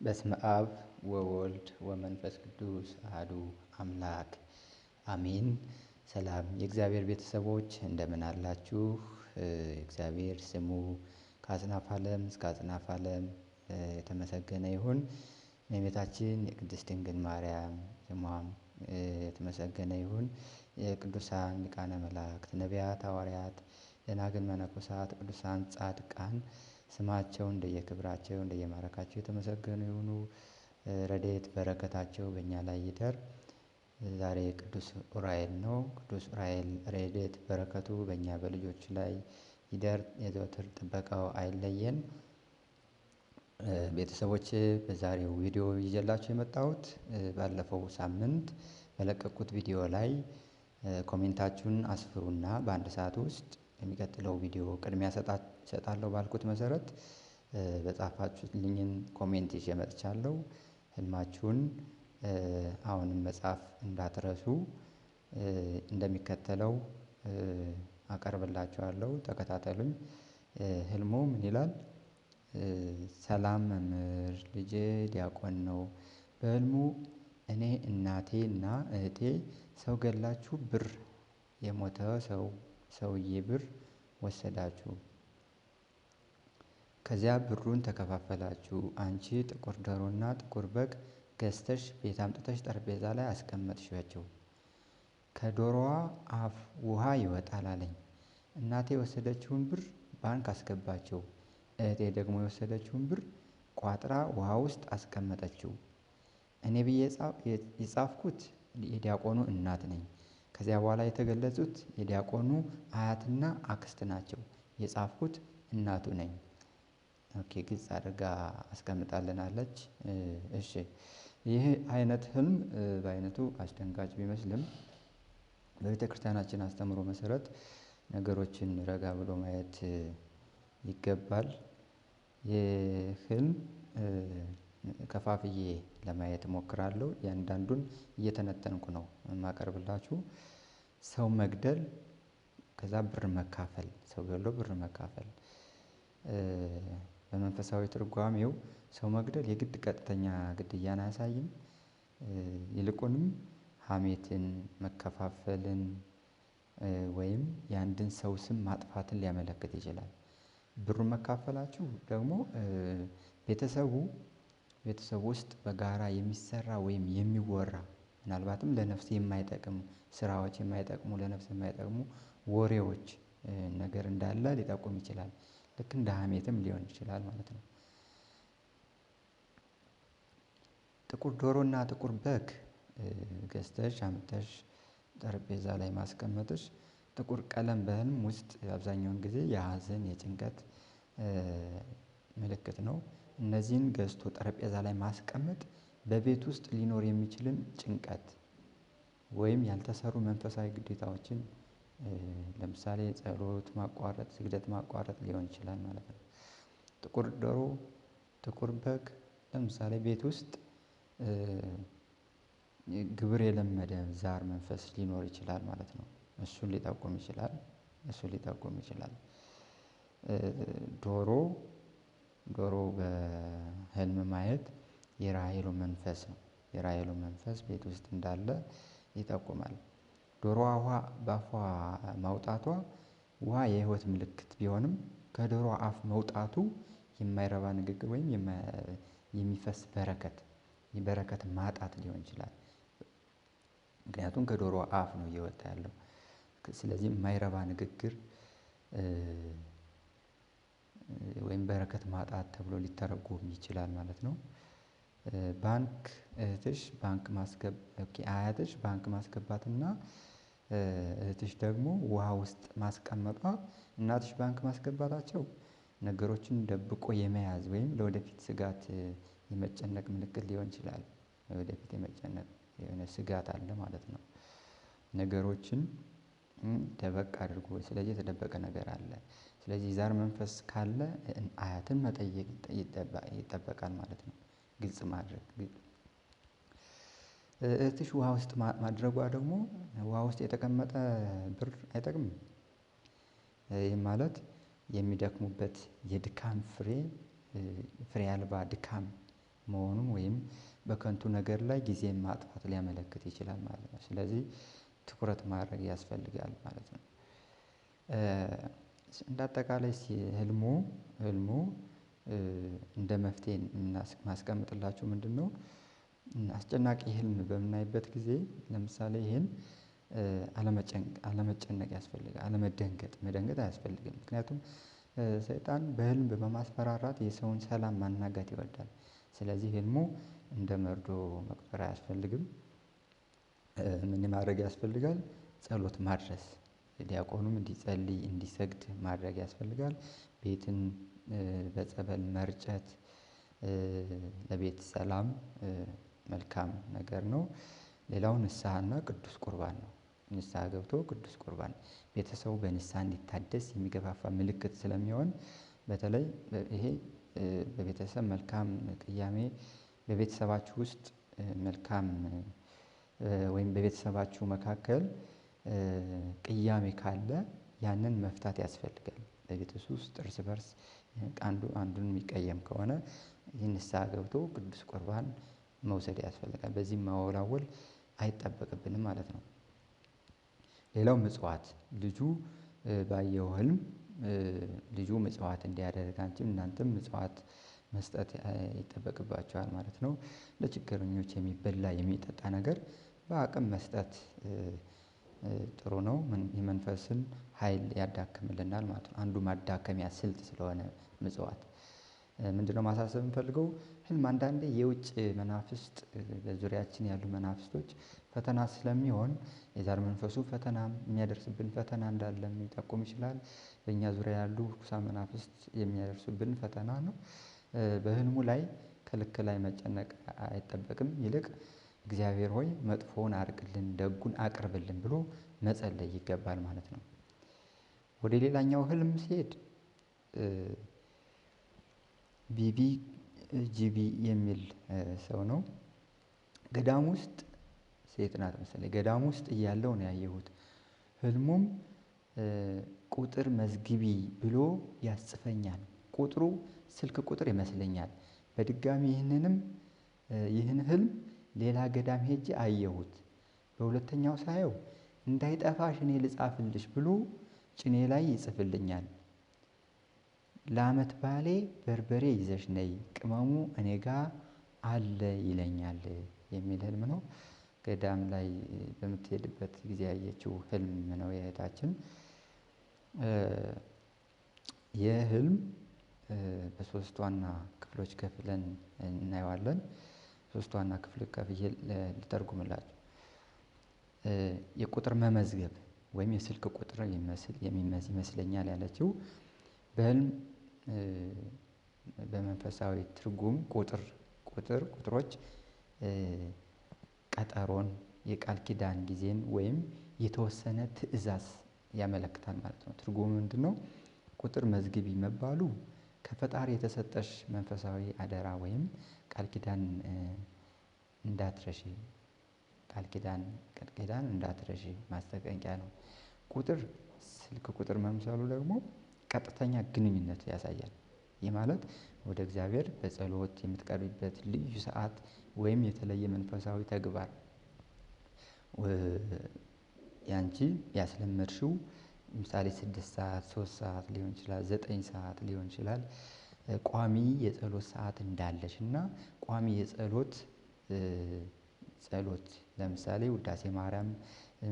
በስመ አብ ወወልድ ወመንፈስ ቅዱስ አሐዱ አምላክ አሜን። ሰላም የእግዚአብሔር ቤተሰቦች እንደምን አላችሁ? እግዚአብሔር ስሙ ከአጽናፈ ዓለም እስከ አጽናፈ ዓለም የተመሰገነ ይሁን። የእመቤታችን የቅድስት ድንግል ማርያም ስሟም የተመሰገነ ይሁን። የቅዱሳን ሊቃነ መላእክት፣ ነቢያት፣ ሐዋርያት፣ ደናግል፣ መነኮሳት፣ ቅዱሳን ጻድቃን ስማቸው እንደየክብራቸው እንደየማዕረጋቸው የተመሰገኑ ይሁኑ። ረድኤት በረከታቸው በእኛ ላይ ይደር። ዛሬ ቅዱስ ዑራኤል ነው። ቅዱስ ዑራኤል ረድኤት በረከቱ በእኛ በልጆች ላይ ይደር። የዘወትር ጥበቃው አይለየን። ቤተሰቦች በዛሬው ቪዲዮ ይዤላችሁ የመጣሁት ባለፈው ሳምንት በለቀቁት ቪዲዮ ላይ ኮሜንታችሁን አስፍሩና በአንድ ሰዓት ውስጥ የሚቀጥለው ቪዲዮ ቅድሚያ እሰጣለሁ ባልኩት መሰረት በጻፋችሁልኝን ኮሜንት ይዤ መጥቻለሁ። ህልማችሁን አሁንም መጻፍ እንዳትረሱ። እንደሚከተለው አቀርብላችኋለሁ፣ ተከታተሉኝ። ህልሙ ምን ይላል? ሰላም መምህር፣ ልጄ ዲያቆን ነው። በህልሙ እኔ እናቴና እህቴ ሰው ገላችሁ ብር የሞተ ሰውዬ ብር ወሰዳችሁ። ከዚያ ብሩን ተከፋፈላችሁ። አንቺ ጥቁር ዶሮና ጥቁር በግ ገዝተሽ ቤት አምጥተሽ ጠረጴዛ ላይ አስቀመጥሻቸው። ከዶሮዋ አፍ ውሃ ይወጣል አለኝ። እናቴ የወሰደችውን ብር ባንክ አስገባቸው። እህቴ ደግሞ የወሰደችውን ብር ቋጥራ ውሃ ውስጥ አስቀመጠችው። እኔ ብዬ የጻፍኩት የዲያቆኑ እናት ነኝ። ከዚያ በኋላ የተገለጹት የዲያቆኑ አያትና አክስት ናቸው። የጻፍኩት እናቱ ነኝ። ኦኬ፣ ግልጽ አድርጋ አስቀምጣልናለች። እሺ፣ ይህ አይነት ህልም በአይነቱ አስደንጋጭ ቢመስልም በቤተ ክርስቲያናችን አስተምሮ መሰረት ነገሮችን ረጋ ብሎ ማየት ይገባል። የህልም ከፋፍዬ ለማየት እሞክራለሁ። እያንዳንዱን እየተነተንኩ ነው የማቀርብላችሁ። ሰው መግደል፣ ከዛ ብር መካፈል፣ ሰው ገሎ ብር መካፈል። በመንፈሳዊ ትርጓሜው ሰው መግደል የግድ ቀጥተኛ ግድያን አያሳይም። ይልቁንም ሐሜትን፣ መከፋፈልን ወይም የአንድን ሰው ስም ማጥፋትን ሊያመለክት ይችላል። ብሩን መካፈላችሁ ደግሞ ቤተሰቡ ውስጥ በጋራ የሚሰራ ወይም የሚወራ ምናልባትም ለነፍስ የማይጠቅም ስራዎች፣ የማይጠቅሙ ለነፍስ የማይጠቅሙ ወሬዎች ነገር እንዳለ ሊጠቁም ይችላል። ልክ እንደ ሐሜትም ሊሆን ይችላል ማለት ነው። ጥቁር ዶሮና ጥቁር በግ ገዝተሽ አምጥተሽ ጠረጴዛ ላይ ማስቀመጥሽ ጥቁር ቀለም በህልም ውስጥ አብዛኛውን ጊዜ የሀዘን የጭንቀት ምልክት ነው። እነዚህን ገዝቶ ጠረጴዛ ላይ ማስቀመጥ በቤት ውስጥ ሊኖር የሚችልን ጭንቀት ወይም ያልተሰሩ መንፈሳዊ ግዴታዎችን ለምሳሌ ጸሎት ማቋረጥ፣ ስግደት ማቋረጥ ሊሆን ይችላል ማለት ነው። ጥቁር ዶሮ፣ ጥቁር በግ ለምሳሌ ቤት ውስጥ ግብር የለመደ ዛር መንፈስ ሊኖር ይችላል ማለት ነው። እሱን ሊጠቁም ይችላል። ዶሮ በህልም ማየት የራሔሉ መንፈስ ነው። የራሔሉ መንፈስ ቤት ውስጥ እንዳለ ይጠቁማል። ዶሮዋ ውሃ በአፏ ማውጣቷ ውሃ የህይወት ምልክት ቢሆንም ከዶሮዋ አፍ መውጣቱ የማይረባ ንግግር ወይም የሚፈስ በረከት ማጣት ሊሆን ይችላል። ምክንያቱም ከዶሮዋ አፍ ነው እየወጣ ያለው። ስለዚህ የማይረባ ንግግር ወይም በረከት ማጣት ተብሎ ሊተረጎም ይችላል ማለት ነው። አያትሽ ባንክ ማስገባትና እህትሽ ደግሞ ውሃ ውስጥ ማስቀመጧ፣ እናትሽ ባንክ ማስገባታቸው ነገሮችን ደብቆ የመያዝ ወይም ለወደፊት ስጋት የመጨነቅ ምልክት ሊሆን ይችላል። ለወደፊት የመጨነቅ የሆነ ስጋት አለ ማለት ነው። ነገሮችን ደበቅ አድርጎ፣ ስለዚህ የተደበቀ ነገር አለ። ስለዚህ ዛር መንፈስ ካለ አያትን መጠየቅ ይጠበቃል ማለት ነው። ግልጽ ማድረግ። እህትሽ ውሃ ውስጥ ማድረጓ ደግሞ ውሃ ውስጥ የተቀመጠ ብር አይጠቅምም። ይህ ማለት የሚደክሙበት የድካም ፍሬ አልባ ድካም መሆኑን ወይም በከንቱ ነገር ላይ ጊዜን ማጥፋት ሊያመለክት ይችላል ማለት ነው። ስለዚህ ትኩረት ማድረግ ያስፈልጋል ማለት ነው። እንደ አጠቃላይ ህልሙ እንደ መፍትሄ ማስቀመጥላችሁ ምንድነው? አስጨናቂ ህልም በምናይበት ጊዜ ለምሳሌ ይሄን አለመጨነቅ ያስፈልጋል፣ መደንገጥ አያስፈልግም። ምክንያቱም ሰይጣን በህልም በማስፈራራት የሰውን ሰላም ማናጋት ይወዳል። ስለዚህ ህልሙ እንደ መርዶ መቁጠር አያስፈልግም። ምን ማድረግ ያስፈልጋል? ጸሎት ማድረስ፣ ዲያቆኑም እንዲጸልይ እንዲሰግድ ማድረግ ያስፈልጋል። ቤትን በጸበል መርጨት ለቤት ሰላም መልካም ነገር ነው። ሌላው ንስሐና ቅዱስ ቁርባን ነው። ንስሐ ገብቶ ቅዱስ ቁርባን ቤተሰቡ በንስሐ እንዲታደስ የሚገፋፋ ምልክት ስለሚሆን በተለይ ይሄ በቤተሰብ መልካም ቅያሜ በቤተሰባችሁ ውስጥ መልካም ወይም በቤተሰባችሁ መካከል ቅያሜ ካለ ያንን መፍታት ያስፈልጋል። በቤተሰብ ውስጥ እርስ በርስ አንዱ አንዱን የሚቀየም ከሆነ ንስሐ ገብቶ ቅዱስ ቁርባን መውሰድ ያስፈልጋል። በዚህም ማወላወል አይጠበቅብንም ማለት ነው። ሌላው ምጽዋት፣ ልጁ ባየው ህልም ልጁ ምጽዋት እንዲያደርግ አንቺም እናንተም ምጽዋት መስጠት ይጠበቅባቸዋል ማለት ነው። ለችግረኞች የሚበላ የሚጠጣ ነገር በአቅም መስጠት ጥሩ ነው። የመንፈስን ኃይል ያዳክምልናል ማለት ነው። አንዱ ማዳከሚያ ስልት ስለሆነ ምጽዋት ምንድነው ማሳሰብ የምፈልገው? ህልም አንዳንዴ የውጭ መናፍስት በዙሪያችን ያሉ መናፍስቶች ፈተና ስለሚሆን የዛር መንፈሱ ፈተና የሚያደርስብን ፈተና እንዳለ ሊጠቁም ይችላል። በእኛ ዙሪያ ያሉ ርኩሳን መናፍስት የሚያደርሱብን ፈተና ነው። በህልሙ ላይ ከልክ ላይ መጨነቅ አይጠበቅም። ይልቅ እግዚአብሔር ሆይ መጥፎውን አርቅልን ደጉን አቅርብልን ብሎ መጸለይ ይገባል ማለት ነው። ወደ ሌላኛው ህልም ሲሄድ ጂቢ የሚል ሰው ነው። ገዳም ውስጥ ሴት ናት መሰለኝ። ገዳም ውስጥ እያለሁ ነው ያየሁት። ህልሙም ቁጥር መዝግቢ ብሎ ያስጽፈኛል። ቁጥሩ ስልክ ቁጥር ይመስለኛል። በድጋሚ ይህን ህልም ሌላ ገዳም ሄጄ አየሁት። በሁለተኛው ሳየው እንዳይጠፋሽ እኔ ልጻፍልሽ ብሎ ጭኔ ላይ ይጽፍልኛል። ለአመት ባሌ በርበሬ ይዘሽ ነይ ቅመሙ እኔ ጋር አለ ይለኛል የሚል ህልም ነው። ገዳም ላይ በምትሄድበት ጊዜ ያየችው ህልም ነው የእህታችን። የህልም በሶስት ዋና ክፍሎች ከፍለን እናየዋለን። ሶስት ዋና ክፍል ከፍዬ ልተርጉምላችሁ። የቁጥር መመዝገብ ወይም የስልክ ቁጥር ይመስለኛል ያለችው በህልም በመንፈሳዊ ትርጉም ቁጥሮች ቀጠሮን የቃል ኪዳን ጊዜን ወይም የተወሰነ ትእዛዝ ያመለክታል ማለት ነው። ትርጉሙ ምንድነው? ቁጥር መዝግቢ መባሉ ከፈጣሪ የተሰጠሽ መንፈሳዊ አደራ ወይም ቃል ኪዳን እንዳትረሺ ማስጠንቀቂያ ነው። ስልክ ቁጥር መምሰሉ ደግሞ ቀጥተኛ ግንኙነት ያሳያል። ይህ ማለት ወደ እግዚአብሔር በጸሎት የምትቀርቢበት ልዩ ሰዓት ወይም የተለየ መንፈሳዊ ተግባር ያንቺ ያስለመድሽው ለምሳሌ 6 ሰዓት 3 ሰዓት ሊሆን ይችላል 9 ሰዓት ሊሆን ይችላል። ቋሚ የጸሎት ሰዓት እንዳለሽ እና ቋሚ የጸሎት ለምሳሌ ውዳሴ ማርያም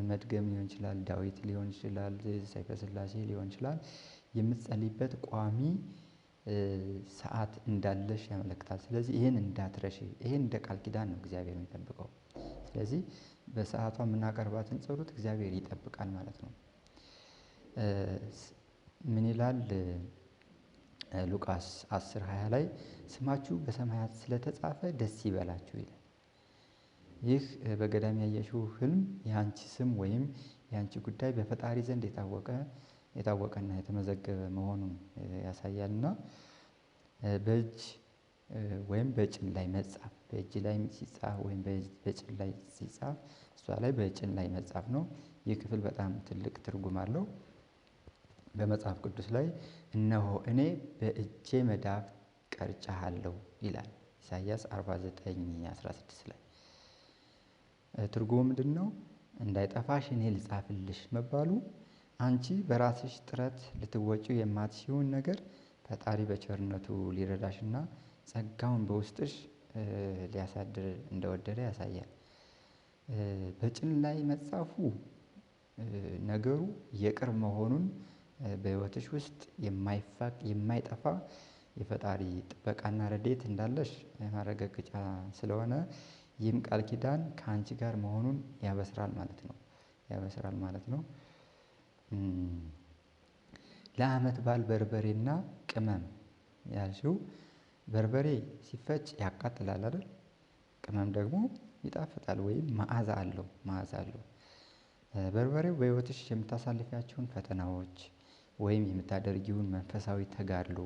መድገም ሊሆን ይችላል፣ ዳዊት ሊሆን ይችላል፣ ሰይፈ ስላሴ ሊሆን ይችላል። የምትጸልይበት ቋሚ ሰዓት እንዳለሽ ያመለክታል። ስለዚህ ይሄን እንዳትረሺ። ይሄን እንደ ቃል ኪዳን ነው እግዚአብሔር የሚጠብቀው። ስለዚህ በሰዓቷ የምናቀርባትን ጸሎት እግዚአብሔር ይጠብቃል ማለት ነው። ምን ይላል? ሉቃስ 10:20 ላይ ስማችሁ በሰማያት ስለተጻፈ ደስ ይበላችሁ ይላል። ይህ በገዳም ያየሽው ህልም ያንቺ ስም ወይም ያንቺ ጉዳይ በፈጣሪ ዘንድ የታወቀና የተመዘገበ መሆኑን ያሳያልና በእጅ ወይም በጭን ላይ መጻፍ፣ በእጅ ላይ ሲጻፍ ወይም በጭን ላይ ሲጻፍ እሷ ላይ በጭን ላይ መጻፍ ነው። ይህ ክፍል በጣም ትልቅ ትርጉም አለው። በመጽሐፍ ቅዱስ ላይ እነሆ እኔ በእጄ መዳፍ ቀርጬሃለሁ ይላል። ኢሳይያስ 49:16 ላይ ትርጉሙ ምንድን ነው? እንዳይጠፋሽ እኔ ልጻፍልሽ መባሉ አንቺ በራስሽ ጥረት ልትወጪው የማትችይውን ነገር ፈጣሪ በቸርነቱ ሊረዳሽና ጸጋውን በውስጥሽ ሊያሳድር እንደወደደ ያሳያል። በጭን ላይ መጻፉ ነገሩ የቅርብ መሆኑን በሕይወትሽ ውስጥ የማይፋቅ የማይጠፋ የፈጣሪ ጥበቃና ረድኤት እንዳለሽ ማረጋገጫ ስለሆነ ይህም ቃል ኪዳን ከአንቺ ጋር መሆኑን ያበስራል ማለት ነው። ለዓመት በዓል በርበሬና ቅመም ያልሽው በርበሬ ሲፈጭ ያቃጥላል አይደል? ቅመም ደግሞ ይጣፍጣል ወይም መዓዛ አለው። በርበሬው በሕይወትሽ የምታሳልፊያቸውን ፈተናዎች ወይም የምታደርጊውን መንፈሳዊ ተጋድሎ፣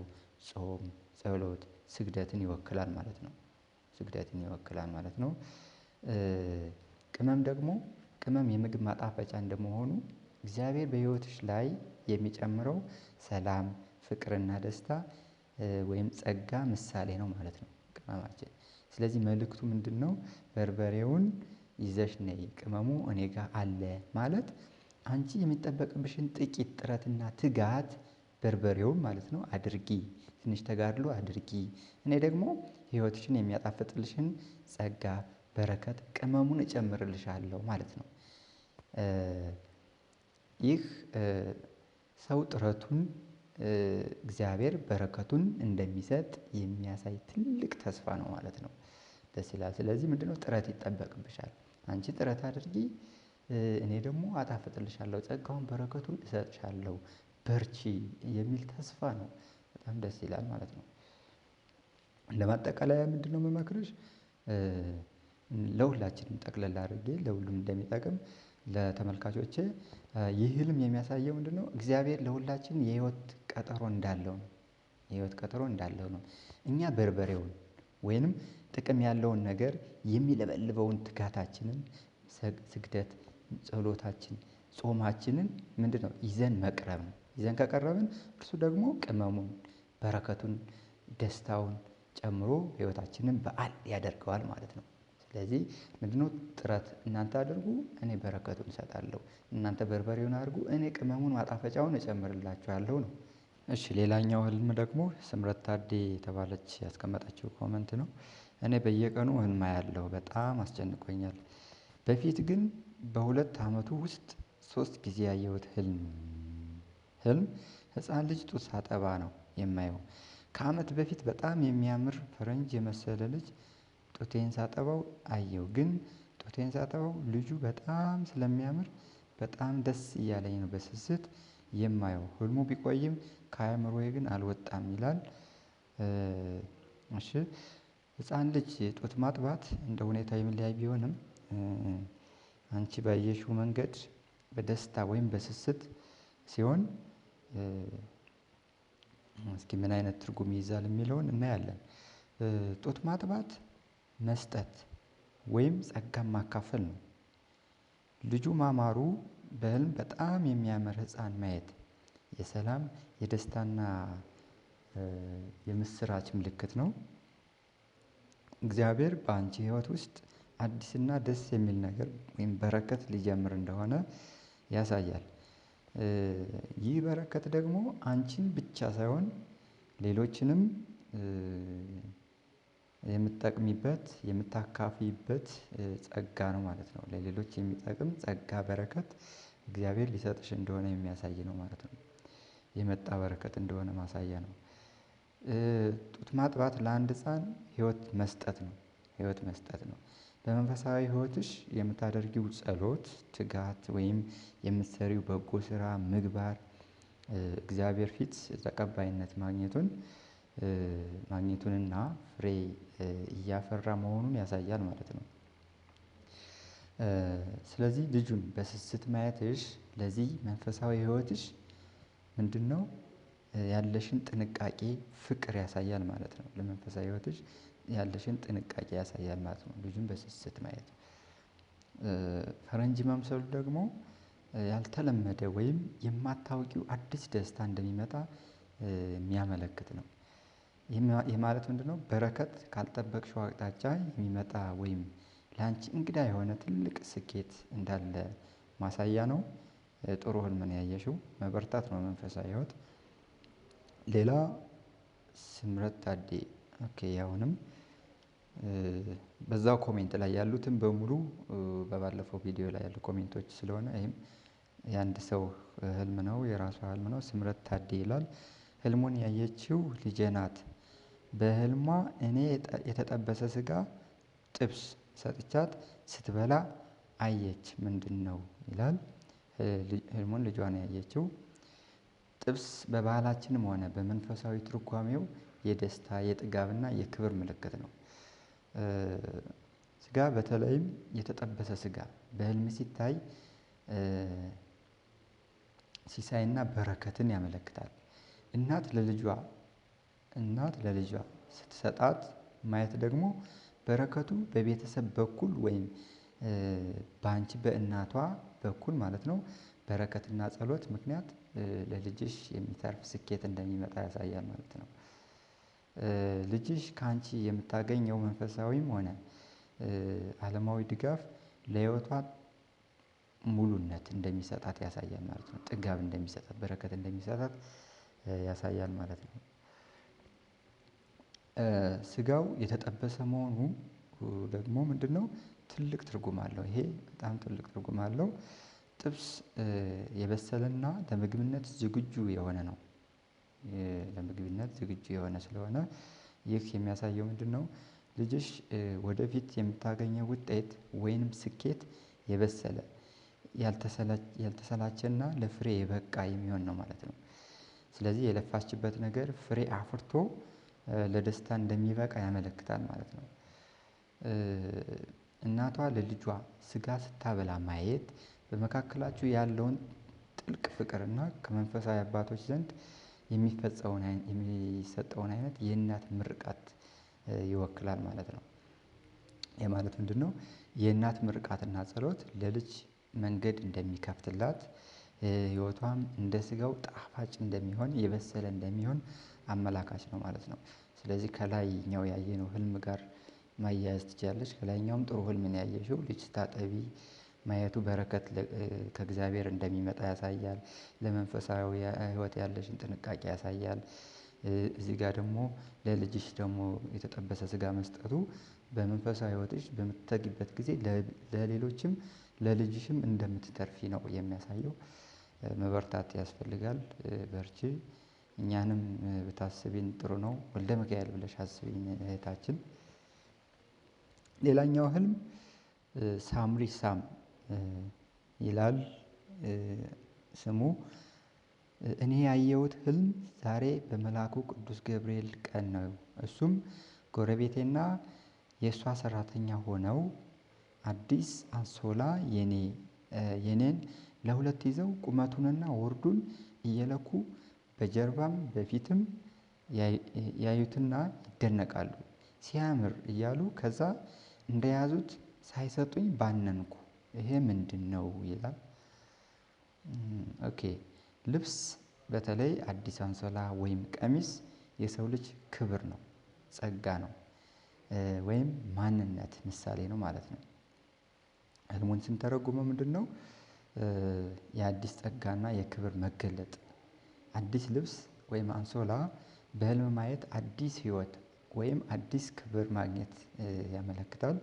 ጾም፣ ጸሎት፣ ስግደትን ይወክላል ማለት ነው። ቅመም የምግብ ማጣፈጫ እንደመሆኑ እግዚአብሔር በሕይወትሽ ላይ የሚጨምረው ሰላም፣ ፍቅርና ደስታ ወይም ጸጋ ምሳሌ ነው ማለት ነው ቅመማችን። ስለዚህ መልእክቱ ምንድን ነው? በርበሬውን ይዘሽ ነይ፣ ቅመሙ እኔ ጋር አለ ማለት አንቺ የሚጠበቅብሽን ጥቂት ጥረትና ትጋት በርበሬውን ማለት ነው አድርጊ፣ ትንሽ ተጋድሎ አድርጊ፣ እኔ ደግሞ ሕይወትሽን የሚያጣፍጥልሽን ጸጋ፣ በረከት፣ ቅመሙን እጨምርልሻለሁ ማለት ነው። ይህ ሰው ጥረቱን እግዚአብሔር በረከቱን እንደሚሰጥ የሚያሳይ ትልቅ ተስፋ ነው ማለት ነው። ደስ ይላል። ስለዚህ ምንድነው? ጥረት ይጠበቅብሻል። አንቺ ጥረት አድርጊ፣ እኔ ደግሞ አጣፍጥልሻለሁ፣ ጸጋውን በረከቱን እሰጥሻለሁ፣ በርቺ የሚል ተስፋ ነው። በጣም ደስ ይላል ማለት ነው። ለማጠቃለያ ምንድነው የምመክርሽ? ለሁላችንም ጠቅለል አድርጌ ለሁሉም እንደሚጠቅም ለተመልካቾቼ ይህ ህልም የሚያሳየው ምንድነው? እግዚአብሔር ለሁላችን የህይወት ቀጠሮ እንዳለው ነው። እኛ በርበሬውን ወይንም ጥቅም ያለውን ነገር የሚለበልበውን ትጋታችንን፣ ስግደት፣ ጸሎታችን፣ ጾማችንን ምንድነው ይዘን መቅረብ ነው። ይዘን ከቀረብን እርሱ ደግሞ ቅመሙን፣ በረከቱን፣ ደስታውን ጨምሮ ህይወታችንን በዓል ያደርገዋል ማለት ነው። ስለዚህ ምንድነው? ጥረት እናንተ አድርጉ፣ እኔ በረከቱን እሰጣለሁ። እናንተ በርበሬውን አድርጉ፣ እኔ ቅመሙን ማጣፈጫውን እጨምርላችኋለሁ ነው። እሺ፣ ሌላኛው ህልም ደግሞ ስምረት ታዴ የተባለች ያስቀመጠችው ኮመንት ነው። እኔ በየቀኑ ህልም አያለሁ፣ በጣም አስጨንቆኛል። በፊት ግን በ2 ዓመቱ ውስጥ 3 ጊዜ ያየሁት ህልም ህፃን ልጅ ጡት ሳጠባ ነው የማየው። ከዓመት በፊት በጣም የሚያምር ፈረንጅ የመሰለ ልጅ ጡቴን ሳጠባው አየሁ። ግን ጡቴን ሳጠባው ልጁ በጣም ስለሚያምር በጣም ደስ እያለኝ ነው በስስት የማየው። ህልሙ ቢቆይም ከአእምሮዬ ግን አልወጣም ይላል። እሺ፣ ህፃን ልጅ ጡት ማጥባት እንደ ሁኔታ የሚለያይ ቢሆንም አንቺ ባየሽው መንገድ በደስታ ወይም በስስት ሲሆን እስኪ ምን አይነት ትርጉም ይይዛል የሚለውን እናያለን። ጡት ማጥባት መስጠት ወይም ጸጋን ማካፈል ነው። ልጁ ማማሩ በህልም በጣም የሚያምር ህፃን ማየት የሰላም የደስታና የምስራች ምልክት ነው። እግዚአብሔር በአንቺ ህይወት ውስጥ አዲስና ደስ የሚል ነገር ወይም በረከት ሊጀምር እንደሆነ ያሳያል። ይህ በረከት ደግሞ አንቺን ብቻ ሳይሆን ሌሎችንም የምትጠቅሚበት የምታካፊበት ጸጋ ነው ማለት ነው። ለሌሎች የሚጠቅም ጸጋ፣ በረከት እግዚአብሔር ሊሰጥሽ እንደሆነ የሚያሳይ ነው ማለት ነው። የመጣ በረከት እንደሆነ ማሳያ ነው። ጡት ማጥባት ለአንድ ህፃን ህይወት መስጠት ነው። በመንፈሳዊ ህይወትሽ የምታደርጊው ጸሎት፣ ትጋት ወይም የምትሰሪው በጎ ስራ፣ ምግባር እግዚአብሔር ፊት ተቀባይነት ማግኘቱንና ፍሬ እያፈራ መሆኑን ያሳያል ማለት ነው። ስለዚህ ልጁን በስስት ማየትሽ ለዚህ መንፈሳዊ ህይወትሽ ምንድነው? ያለሽን ጥንቃቄ፣ ፍቅር ያሳያል ማለት ነው። ለመንፈሳዊ ህይወትሽ ያለሽን ጥንቃቄ ያሳያል ማለት ነው። ልጁን በስስት ማየት። ፈረንጅ መምሰሉ ደግሞ ያልተለመደ ወይም የማታውቂው አዲስ ደስታ እንደሚመጣ የሚያመለክት ነው። ይህ ማለት ምንድነው? በረከት ካልጠበቅሽው አቅጣጫ የሚመጣ ወይም ለአንቺ እንግዳ የሆነ ትልቅ ስኬት እንዳለ ማሳያ ነው። ጥሩ ህልም ነው ያየሽው። መበርታት ነው መንፈሳዊ ህይወት። ሌላ ስምረት ታዴ። ኦኬ አሁንም በዛው ኮሜንት ላይ ያሉትን በሙሉ በባለፈው ቪዲዮ ላይ ያሉ ኮሜንቶች ስለሆነ ይሄም የአንድ ሰው ህልም ነው፣ የራሷ ህልም ነው። ስምረት ታዴ ይላል። ህልሙን ያየችው ልጄ ናት። በህልሟ እኔ የተጠበሰ ስጋ ጥብስ ሰጥቻት ስትበላ አየች። ምንድነው ይላል። ህልሙን ልጇ ነው ያየችው። ጥብስ በባህላችንም ሆነ በመንፈሳዊ ትርጓሜው የደስታ የጥጋብና የክብር ምልክት ነው። ስጋ በተለይም የተጠበሰ ስጋ በህልም ሲታይ ሲሳይና በረከትን ያመለክታል። እናት ለልጇ ስትሰጣት ማየት ደግሞ በረከቱ በቤተሰብ በኩል ወይም በአንቺ በእናቷ በኩል ማለት ነው በረከትና ጸሎት ምክንያት ለልጅሽ የሚተርፍ ስኬት እንደሚመጣ ያሳያል ማለት ነው። ልጅሽ ካንቺ የምታገኘው መንፈሳዊም ሆነ አለማዊ ድጋፍ ለህይወቷ ሙሉነት እንደሚሰጣት ያሳያል ማለት ነው። ጥጋብ እንደሚሰጣት፣ በረከት እንደሚሰጣት ያሳያል ማለት ነው። ስጋው የተጠበሰ መሆኑ ደግሞ ምንድነው? ትልቅ ትርጉም አለው። ይሄ በጣም ትልቅ ትርጉም አለው። ጥብስ የበሰለና ለምግብነት ዝግጁ የሆነ ነው። ለምግብነት ዝግጁ የሆነ ስለሆነ ይህ የሚያሳየው ምንድነው? ልጅሽ ወደፊት የምታገኘው ውጤት ወይንም ስኬት የበሰለ ያልተሰላቸና ለፍሬ የበቃ የሚሆን ነው ማለት ነው። ስለዚህ የለፋችበት ነገር ፍሬ አፍርቶ ለደስታ እንደሚበቃ ያመለክታል ማለት ነው። እናቷ ለልጇ ስጋ ስታበላ ማየት በመካከላችሁ ያለውን ጥልቅ ፍቅርና ከመንፈሳዊ አባቶች ዘንድ የሚሰጠውን አይነት የእናት ምርቃት ይወክላል ማለት ነው። ይህ ማለት ምንድነው? የእናት ምርቃትና ጸሎት ለልጅ መንገድ እንደሚከፍትላት ህይወቷም እንደ ስጋው ጣፋጭ እንደሚሆን የበሰለ እንደሚሆን አመላካች ነው ማለት ነው። ስለዚህ ከላይኛው ያየነው ህልም ጋር ማያያዝ ትችላለች። ከላይኛውም ጥሩ ህልም ነው ያየሽው። ልጅ ስታጠቢ ማየቱ በረከት ከእግዚአብሔር እንደሚመጣ ያሳያል። ለመንፈሳዊ ህይወት ያለሽን ጥንቃቄ ያሳያል። እዚህ ጋር ደግሞ ለልጅሽ ደግሞ የተጠበሰ ስጋ መስጠቱ በመንፈሳዊ ህይወትሽ በምትተጊበት ጊዜ ለሌሎችም ለልጅሽም እንደምትተርፊ ነው የሚያሳየው። መበርታት ያስፈልጋል። በርቺ። እኛንም ብታስቢን ጥሩ ነው። ወልደ ሚካኤል ብለሽ አስቢኝ እህታችን። ሌላኛው ህልም ሳምሪ ሳም ይላል ስሙ። እኔ ያየሁት ህልም ዛሬ በመልአኩ ቅዱስ ገብርኤል ቀን ነው። እሱም ጎረቤቴና የእሷ ሰራተኛ ሆነው አዲስ አንሶላ የኔን ለሁለት ይዘው ቁመቱንና ወርዱን እየለኩ በጀርባም በፊትም ያዩትና ይደነቃሉ። ሲያምር እያሉ ከዛ እንደያዙት ሳይሰጡኝ ባነንኩ። ይሄ ምንድነው ይላል። ኦኬ ልብስ በተለይ አዲስ አንሶላ ወይም ቀሚስ የሰው ልጅ ክብር ነው፣ ጸጋ ነው፣ ወይም ማንነት ምሳሌ ነው ማለት ነው። ህልሙን ስንተረጉመው ምንድነው? የአዲስ ጸጋና የክብር መገለጥ። አዲስ ልብስ ወይም አንሶላ በህልም ማየት አዲስ ህይወት ወይም አዲስ ክብር ማግኘት ያመለክታል።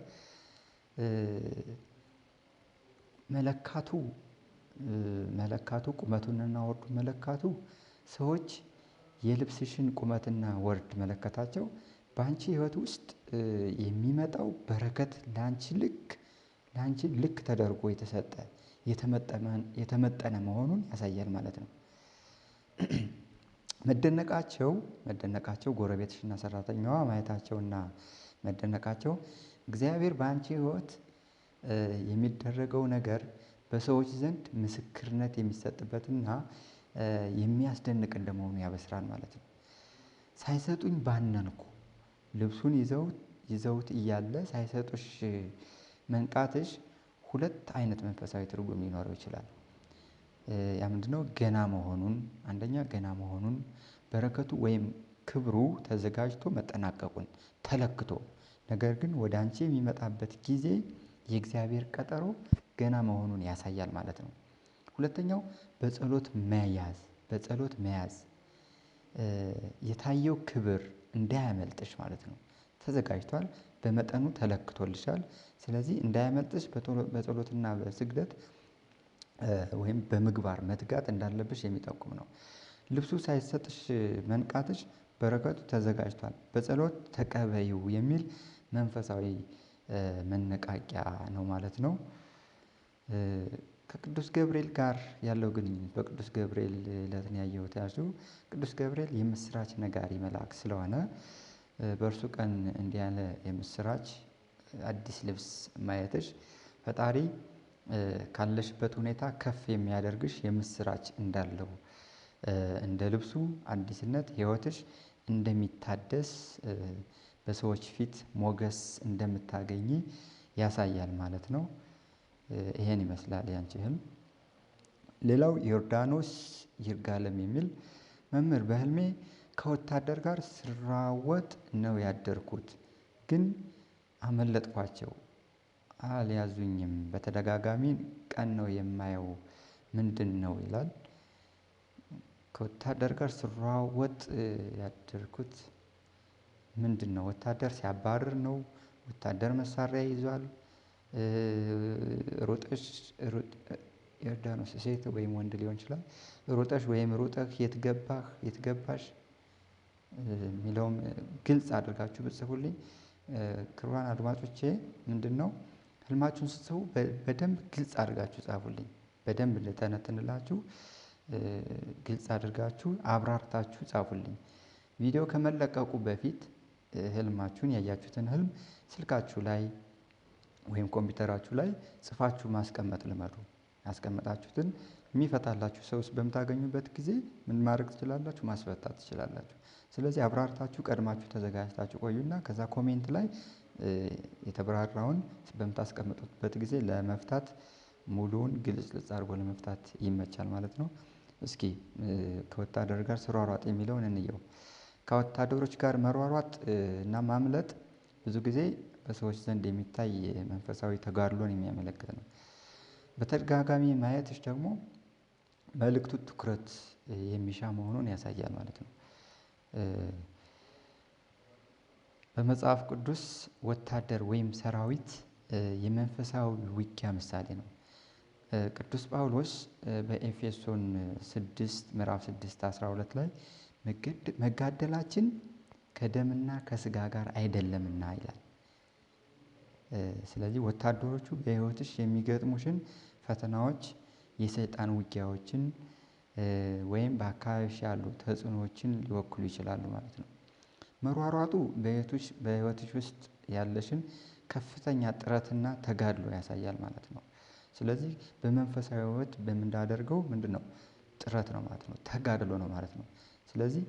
መለካቱ ቁመቱንና ወርዱን መለካቱ ሰዎች የልብስሽን ቁመትና ወርድ መለከታቸው በአንቺ ህይወት ውስጥ የሚመጣው በረከት ላንቺ ልክ ተደርጎ የተሰጠ የተመጠነ መሆኑን ያሳያል ማለት ነው። መደነቃቸው ጎረቤትሽና ሰራተኛዋ ማየታቸውና መደነቃቸው እግዚአብሔር በአንቺ ህይወት የሚደረገው ነገር በሰዎች ዘንድ ምስክርነት የሚሰጥበትና የሚያስደንቅ እንደመሆኑ ያበስራል ማለት ነው። ሳይሰጡኝ ባነንኩ። ልብሱን ይዘውት እያለ ሳይሰጡሽ መንቃትሽ ሁለት አይነት መንፈሳዊ ትርጉም ሊኖረው ይችላል። ያ ምንድነው? ገና መሆኑን በረከቱ ወይም ክብሩ ተዘጋጅቶ መጠናቀቁን ተለክቶ፣ ነገር ግን ወደ አንቺ የሚመጣበት ጊዜ የእግዚአብሔር ቀጠሮ ገና መሆኑን ያሳያል ማለት ነው። ሁለተኛው በጸሎት መያዝ የታየው ክብር እንዳያመልጥሽ ማለት ነው። ተዘጋጅቷል፣ በመጠኑ ተለክቶልሻል። ስለዚህ እንዳያመልጥሽ በጸሎትና በስግደት ወይም በምግባር መትጋት እንዳለብሽ የሚጠቁም ነው። ልብሱ ሳይሰጥሽ መንቃትሽ በረከቱ ተዘጋጅቷል፣ በጸሎት ተቀበዩ የሚል መንፈሳዊ መነቃቂያ ነው ማለት ነው። ከቅዱስ ገብርኤል ጋር ያለው ግንኙነት በቅዱስ ገብርኤል ዕለትን ያየሁት ቅዱስ ገብርኤል የምስራች ነጋሪ መልአክ ስለሆነ በእርሱ ቀን እንዲህ ያለ የምስራች አዲስ ልብስ ማየትሽ ፈጣሪ ካለሽበት ሁኔታ ከፍ የሚያደርግሽ የምስራች እንዳለው እንደ ልብሱ አዲስነት ሕይወትሽ እንደሚታደስ በሰዎች ፊት ሞገስ እንደምታገኚ ያሳያል ማለት ነው። ይሄን ይመስላል ያንቺ ህልም። ሌላው ዮርዳኖስ ይርጋለም የሚል መምህር በህልሜ ከወታደር ጋር ስራወጥ ነው ያደርኩት፣ ግን አመለጥኳቸው፣ አልያዙኝም። በተደጋጋሚ ቀን ነው የማየው፣ ምንድን ነው ይላል። ከወታደር ጋር ስራወጥ ያደርኩት ምንድን ነው? ወታደር ሲያባርር ነው? ወታደር መሳሪያ ይዟል? ሮጠሽ ዮርዳኖስ ሴት ወይም ወንድ ሊሆን ይችላል። ሮጠሽ ወይም ሩጠህ የት ገባህ የት ገባሽ የሚለውም ግልጽ አድርጋችሁ ብትጽፉልኝ። ክቡራን አድማጮቼ ምንድነው ህልማችሁን ስትጽፉ በደንብ ግልጽ አድርጋችሁ ጻፉልኝ። በደንብ ልተነትንላችሁ ግልጽ አድርጋችሁ አብራርታችሁ ጻፉልኝ። ቪዲዮ ከመለቀቁ በፊት ህልማችሁን ያያችሁትን ህልም ስልካችሁ ላይ ወይም ኮምፒውተራችሁ ላይ ጽፋችሁ ማስቀመጥ ልመዱ። ያስቀመጣችሁትን የሚፈታላችሁ ሰውስ በምታገኙበት ጊዜ ምን ማድረግ ትችላላችሁ? ማስፈታት ትችላላችሁ። ስለዚህ አብራርታችሁ ቀድማችሁ ተዘጋጅታችሁ ቆዩና ከዛ ኮሜንት ላይ የተብራራውን በምታስቀምጡበት ጊዜ ለመፍታት ሙሉውን ግልጽልጽ አድርጎ ለመፍታት ይመቻል ማለት ነው። እስኪ ከወታደር ጋር ስሯሯጥ የሚለውን እንየው። ከወታደሮች ጋር መሯሯጥ እና ማምለጥ ብዙ ጊዜ በሰዎች ዘንድ የሚታይ መንፈሳዊ ተጋድሎን የሚያመለክት ነው። በተደጋጋሚ ማየትሽ ደግሞ መልእክቱ ትኩረት የሚሻ መሆኑን ያሳያል ማለት ነው። በመጽሐፍ ቅዱስ ወታደር ወይም ሰራዊት የመንፈሳዊ ውጊያ ምሳሌ ነው። ቅዱስ ጳውሎስ በኤፌሶን 6 ምዕራፍ 6:12 ላይ መጋደላችን ከደምና ከስጋ ጋር አይደለምና ይላል። ስለዚህ ወታደሮቹ በህይወትሽ የሚገጥሙሽን ፈተናዎች፣ የሰይጣን ውጊያዎችን ወይም በአካባቢሽ ያሉ ተጽዕኖዎችን ሊወክሉ ይችላሉ ማለት ነው። መሯሯጡ በህይወትሽ ውስጥ ያለሽን ከፍተኛ ጥረትና ተጋድሎ ያሳያል ማለት ነው። ስለዚህ በመንፈሳዊ ህይወት በምናደርገው ምንድነው? ጥረት ነው ማለት ነው። ተጋድሎ ነው ማለት ነው። ስለዚህ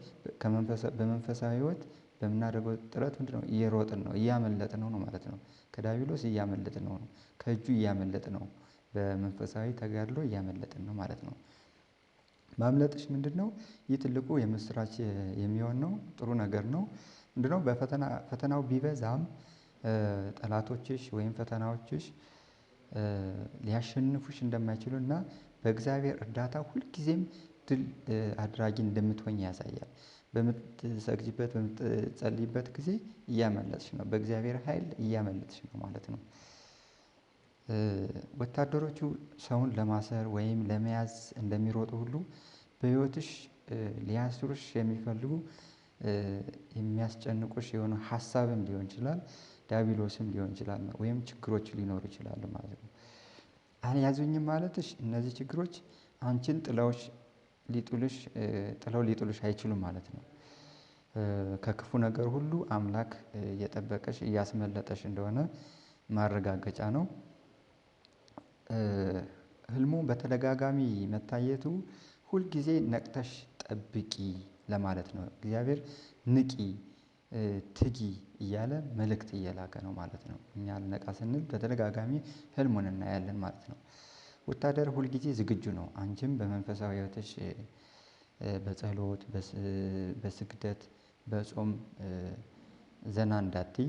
በመንፈሳዊ ህይወት በምናደርገው ጥረት ምንድነው? እየሮጥን ነው፣ እያመለጥን ነው ማለት ነው። ከዲያብሎስ እያመለጥን ነው፣ ከእጁ እያመለጥን ነው። በመንፈሳዊ ተጋድሎ እያመለጥን ነው ማለት ነው። ማምለጥሽ ምንድነው? ይህ ትልቁ የምስራች የሚሆን ነው። ጥሩ ነገር ነው። ምንድነው? ፈተናው ቢበዛም ጠላቶችሽ ወይም ፈተናዎችሽ ሊያሸንፉሽ እንደማይችሉና በእግዚአብሔር እርዳታ ሁልጊዜም ድል አድራጊ እንደምትሆኝ ያሳያል። በምትሰግጂበት በምትጸልይበት ጊዜ እያመለጥሽ ነው፣ በእግዚአብሔር ኃይል እያመለጥሽ ነው ማለት ነው። ወታደሮቹ ሰውን ለማሰር ወይም ለመያዝ እንደሚሮጡ ሁሉ በህይወትሽ ሊያስሩሽ የሚፈልጉ የሚያስጨንቁሽ የሆነ ሀሳብም ሊሆን ይችላል፣ ዲያብሎስም ሊሆን ይችላል ወይም ችግሮች ሊኖሩ ይችላሉ ማለት ነው። አልያዙኝም ማለትሽ እነዚህ ችግሮች አንቺን ጥለው ሊጥሉሽ አይችሉም ማለት ነው። ከክፉ ነገር ሁሉ አምላክ እየጠበቀሽ እያስመለጠሽ እንደሆነ ማረጋገጫ ነው። ህልሙ በተደጋጋሚ መታየቱ ሁልጊዜ ነቅተሽ ጠብቂ ለማለት ነው። እግዚአብሔር ንቂ፣ ትጊ እያለ መልእክት እየላከ ነው ማለት ነው። እኛ አልነቃ ስንል በተደጋጋሚ ህልሙን እናያለን ማለት ነው። ወታደር ሁልጊዜ ዝግጁ ነው። አንቺም በመንፈሳዊ ህይወትሽ በጸሎት፣ በስግደት፣ በጾም ዘና እንዳትይ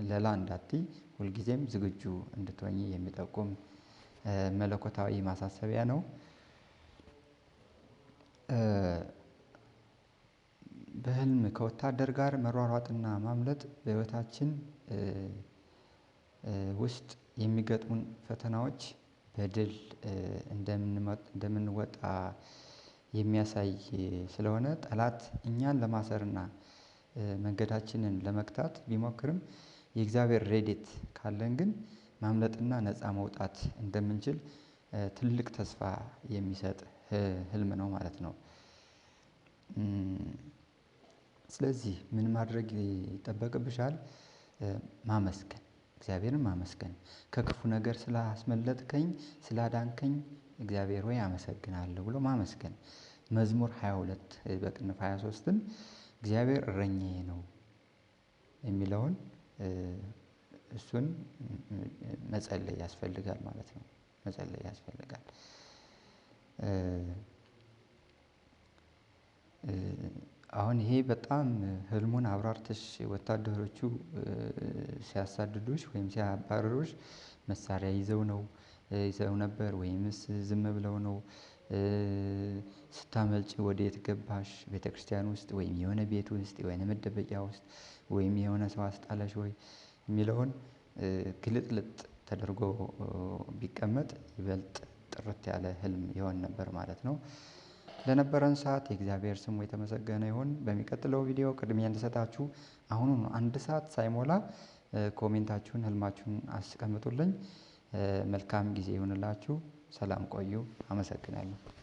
ለላ እንዳትይ ሁልጊዜም ዝግጁ እንድትሆኚ የሚጠቁም መለኮታዊ ማሳሰቢያ ነው። በህልም ከወታደር ጋር መሯሯጥና ማምለጥ በህይወታችን ውስጥ የሚገጥሙን ፈተናዎች በድል እንደምንወጣ የሚያሳይ ስለሆነ ጠላት እኛን ለማሰርና መንገዳችንን ለመግታት ቢሞክርም የእግዚአብሔር ረድኤት ካለን ግን ማምለጥና ነፃ መውጣት እንደምንችል ትልቅ ተስፋ የሚሰጥ ህልም ነው ማለት ነው። ስለዚህ ምን ማድረግ ይጠበቅብሻል? ማመስገን፣ እግዚአብሔርን ማመስገን። ከክፉ ነገር ስላስመለጥከኝ ስላዳንከኝ እግዚአብሔር ሆይ አመሰግናለሁ ብሎ ማመስገን። መዝሙር 22 በቅንፍ 23ን እግዚአብሔር እረኛዬ ነው የሚለውን እሱን መጸለይ ያስፈልጋል ማለት ነው። መጸለይ ያስፈልጋል። አሁን ይሄ በጣም ህልሙን አብራርተሽ ወታደሮቹ ሲያሳድዱሽ ወይም ሲያባርሩሽ መሳሪያ ይዘው ነበር ወይምስ ዝም ብለው ነው? ስታመልጪ ወዴት ገባሽ? ቤተክርስቲያን ውስጥ ወይም የሆነ ቤት ውስጥ የሆነ መደበቂያ ውስጥ ወይም የሆነ ሰው አስጣለሽ ወይ የሚለውን ግልጥልጥ ተደርጎ ቢቀመጥ ይበልጥ ጥርት ያለ ህልም ይሆን ነበር ማለት ነው። ለነበረን ሰዓት የእግዚአብሔር ስሙ የተመሰገነ ይሁን። በሚቀጥለው ቪዲዮ ቅድሚያ እንድሰጣችሁ አሁኑኑ 1 ሰዓት ሳይሞላ ኮሜንታችሁን ህልማችሁን አስቀምጡልኝ። መልካም ጊዜ ይሁንላችሁ። ሰላም ቆዩ። አመሰግናለሁ።